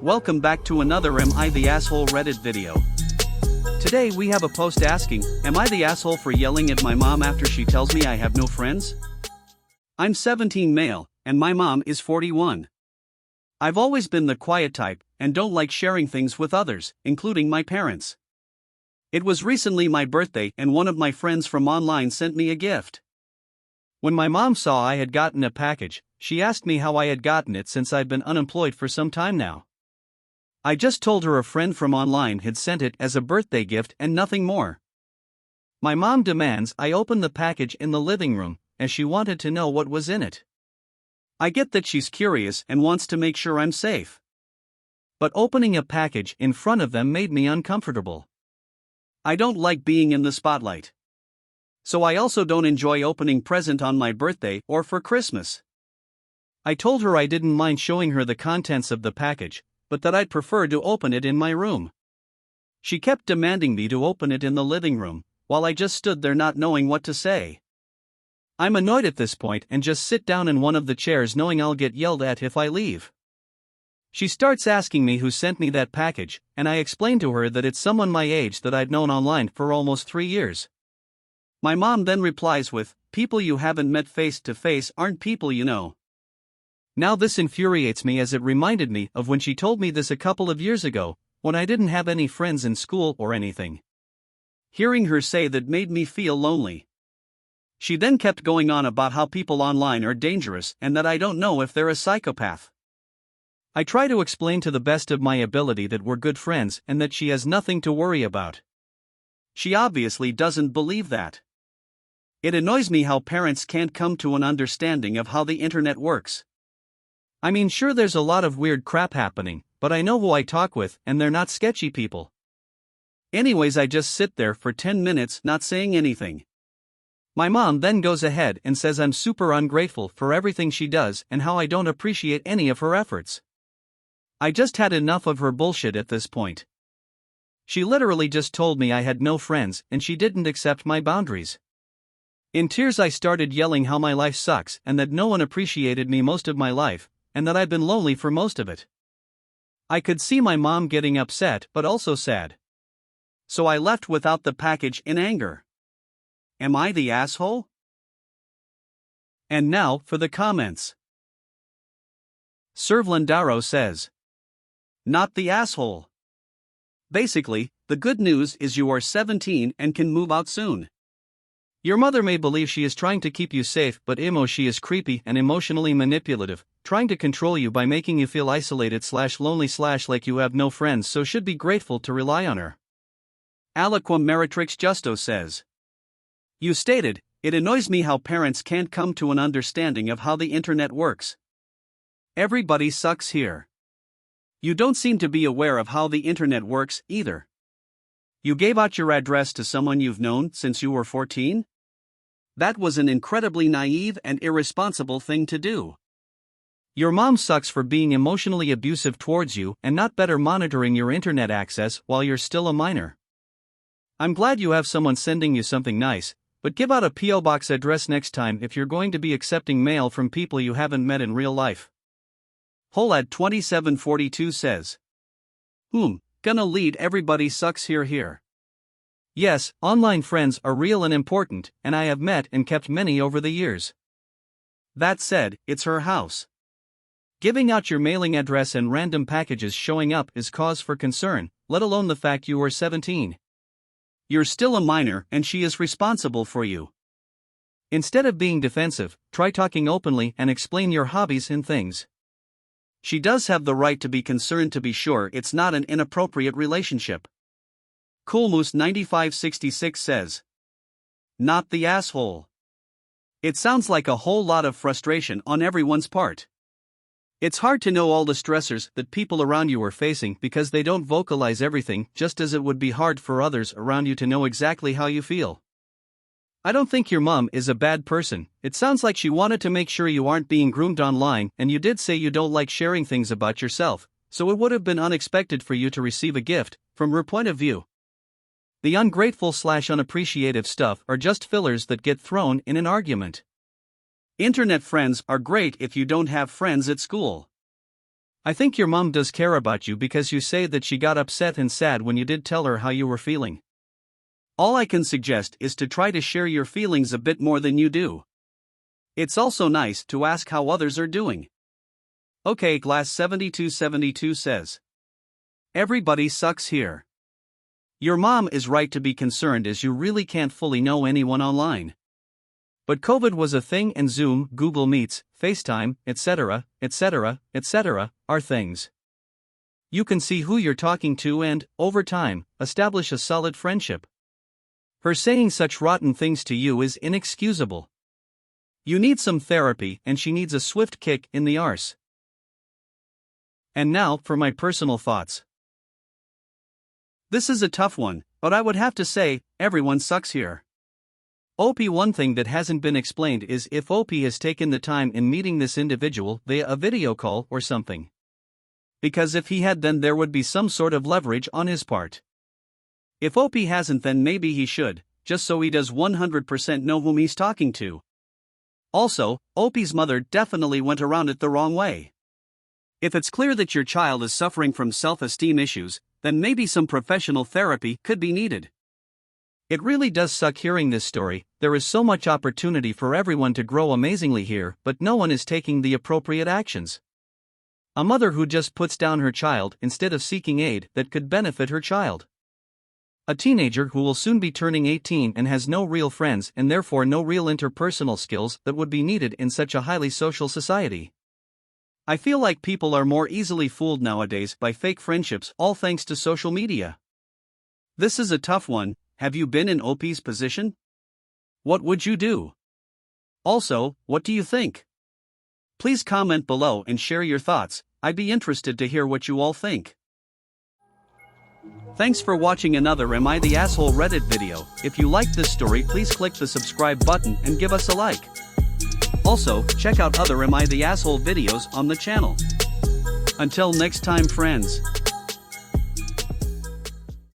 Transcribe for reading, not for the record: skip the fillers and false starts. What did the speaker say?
Welcome back to another Am I the Asshole Reddit video. Today we have a post asking, am I the asshole for yelling at my mom after she tells me I have no friends? I'm 17 male, and my mom is 41. I've always been the quiet type, and don't like sharing things with others, including my parents. It was recently my birthday and one of my friends from online sent me a gift. When my mom saw I had gotten a package, she asked me how I had gotten it since I'd been unemployed for some time now. I just told her a friend from online had sent it as a birthday gift and nothing more. My mom demands I open the package in the living room, as she wanted to know what was in it. I get that she's curious and wants to make sure I'm safe. But opening a package in front of them made me uncomfortable. I don't like being in the spotlight. So I also don't enjoy opening present on my birthday or for Christmas. I told her I didn't mind showing her the contents of the package, but that I'd prefer to open it in my room. She kept demanding me to open it in the living room, while I just stood there not knowing what to say. I'm annoyed at this point and just sit down in one of the chairs knowing I'll get yelled at if I leave. She starts asking me who sent me that package, and I explain to her that it's someone my age that I'd known online for almost 3 years. My mom then replies with, people you haven't met face to face aren't people you know. Now this infuriates me as it reminded me of when she told me this a couple of years ago, when I didn't have any friends in school or anything. Hearing her say that made me feel lonely. She then kept going on about how people online are dangerous and that I don't know if they're a psychopath. I try to explain to the best of my ability that we're good friends and that she has nothing to worry about. She obviously doesn't believe that. It annoys me how parents can't come to an understanding of how the internet works. I mean, sure, there's a lot of weird crap happening, but I know who I talk with and they're not sketchy people. Anyways, I just sit there for 10 minutes not saying anything. My mom then goes ahead and says I'm super ungrateful for everything she does and how I don't appreciate any of her efforts. I just had enough of her bullshit at this point. She literally just told me I had no friends and she didn't accept my boundaries. In tears I started yelling how my life sucks and that no one appreciated me most of my life, and that I've been lonely for most of it. I could see my mom getting upset but also sad. So I left without the package in anger. Am I the asshole? And now for the comments. Servlandaro says, not the asshole. Basically, the good news is you are 17 and can move out soon. Your mother may believe she is trying to keep you safe, but she is creepy and emotionally manipulative, trying to control you by making you feel isolated / lonely / like you have no friends, so should be grateful to rely on her. Aliquam Meritrix Justo says, you stated, it annoys me how parents can't come to an understanding of how the internet works. Everybody sucks here. You don't seem to be aware of how the internet works either. You gave out your address to someone you've known since you were 14? That was an incredibly naive and irresponsible thing to do. Your mom sucks for being emotionally abusive towards you and not better monitoring your internet access while you're still a minor. I'm glad you have someone sending you something nice, but give out a P.O. Box address next time if you're going to be accepting mail from people you haven't met in real life. Holad2742 says, gonna lead everybody sucks here. Yes, online friends are real and important, and I have met and kept many over the years. That said, it's her house. Giving out your mailing address and random packages showing up is cause for concern, let alone the fact you are 17. You're still a minor and she is responsible for you. Instead of being defensive, try talking openly and explain your hobbies and things. She does have the right to be concerned to be sure it's not an inappropriate relationship. Coolmoose9566 says, not the asshole. It sounds like a whole lot of frustration on everyone's part. It's hard to know all the stressors that people around you are facing because they don't vocalize everything, just as it would be hard for others around you to know exactly how you feel. I don't think your mom is a bad person. It sounds like she wanted to make sure you aren't being groomed online, and you did say you don't like sharing things about yourself, so it would have been unexpected for you to receive a gift, from her point of view. The ungrateful / unappreciative stuff are just fillers that get thrown in an argument. Internet friends are great if you don't have friends at school. I think your mom does care about you because you say that she got upset and sad when you did tell her how you were feeling. All I can suggest is to try to share your feelings a bit more than you do. It's also nice to ask how others are doing. Okay, Glass 7272 says. Everybody sucks here. Your mom is right to be concerned as you really can't fully know anyone online. But COVID was a thing and Zoom, Google Meets, FaceTime, etc., are things. You can see who you're talking to and, over time, establish a solid friendship. Her saying such rotten things to you is inexcusable. You need some therapy and she needs a swift kick in the arse. And now, for my personal thoughts. This is a tough one, but I would have to say, everyone sucks here. OP, one thing that hasn't been explained is if OP has taken the time in meeting this individual via a video call or something. Because if he had, then there would be some sort of leverage on his part. If OP hasn't, then maybe he should, just so he does 100% know whom he's talking to. Also, OP's mother definitely went around it the wrong way. If it's clear that your child is suffering from self-esteem issues, then maybe some professional therapy could be needed. It really does suck hearing this story. There is so much opportunity for everyone to grow amazingly here, but no one is taking the appropriate actions. A mother who just puts down her child instead of seeking aid that could benefit her child. A teenager who will soon be turning 18 and has no real friends and therefore no real interpersonal skills that would be needed in such a highly social society. I feel like people are more easily fooled nowadays by fake friendships, all thanks to social media. This is a tough one. Have you been in OP's position? What would you do? Also, what do you think? Please comment below and share your thoughts. I'd be interested to hear what you all think. Thanks for watching another Am I the Asshole Reddit video. If you liked this story, please click the subscribe button and give us a like. Also, check out other Am I the Asshole videos on the channel. Until next time, friends.